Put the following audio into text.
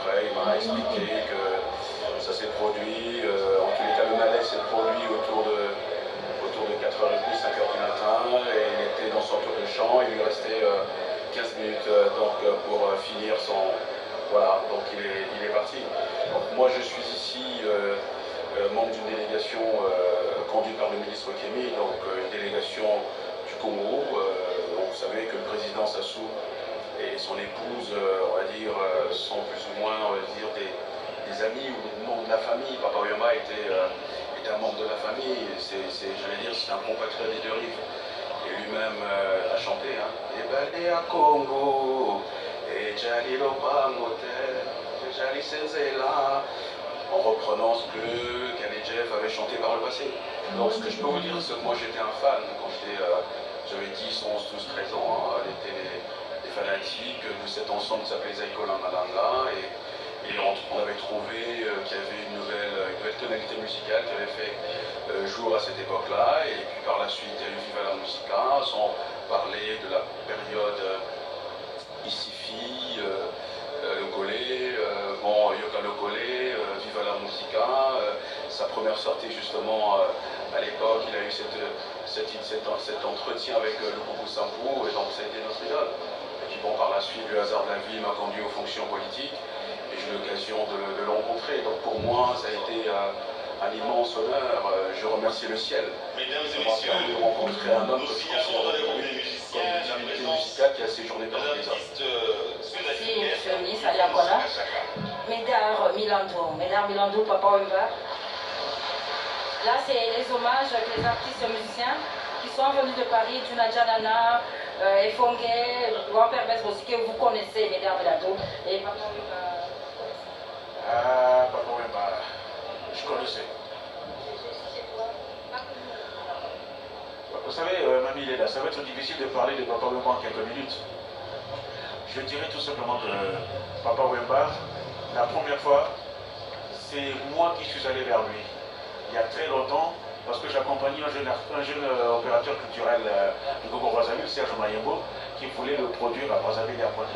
après, il m'a expliqué que ça s'est produit, en tous les cas, le malaise s'est produit autour de 4h30, 5h du matin, et il était dans son tour de champ, il lui restait 15 minutes pour finir son... Voilà, donc il est parti. Donc moi je suis ici membre d'une délégation conduite par le ministre Kémy, donc une délégation du Congo. Donc vous savez que le président Sassou et son épouse, on va dire, sont plus ou moins, on va dire, des amis ou des membres de la famille. Papa Wemba était un membre de la famille, j'allais dire, c'est un compatriote des deux rives. Et lui-même a chanté, hein. Et balé à Congo, et Jali Lopangote, Jali Senzela, en reprenant ce que Khaled Jeff avait chanté par le passé. Donc ce que je peux vous dire, c'est que moi j'étais un fan quand j'avais 10, 11, 12, 13 ans. Hein. On était des fanatiques de cet ensemble qui s'appelait Zaïko Langalanga. Et on avait trouvé qu'il y avait une nouvelle tonalité musicale qui avait fait jour à cette époque-là. Et puis par la suite, il y a eu Viva la Musica, sans parler de la période Isifi, le Collet, Yoka le Collet, Viva la Musica. Sa première sortie justement à l'époque, il a eu cet entretien avec le Kougou Sampou, et donc ça a été notre idole. Et puis bon, par la suite, le hasard de la vie m'a conduit aux fonctions politiques, et j'ai eu l'occasion de le rencontrer. Donc pour moi, ça a été un immense honneur. Je remercie le ciel de rencontrer un homme que je considère aujourd'hui comme une divinité musicale qui a séjourné dans les arts. Merci, monsieur le ministre Aliakola. Mesdames Milando, Papa Wemba. Là, c'est les hommages avec les artistes musiciens qui sont venus de Paris, Djunadjanana, Efongé, grand-père Bess aussi, que vous connaissez, mesdames Milando. Et Papa Wemba. Ah, Papa Wemba, je connaissais. Vous savez, Mamie Leda, ça va être difficile de parler de Papa Wemba en quelques minutes. Je dirais tout simplement que Papa Wemba, la première fois, c'est moi qui suis allé vers lui. Il y a très longtemps, parce que j'accompagnais un jeune opérateur culturel du Congo Brazzaville, Serge Mayembo, qui voulait le produire à Brazzaville et à Pointe-Noire.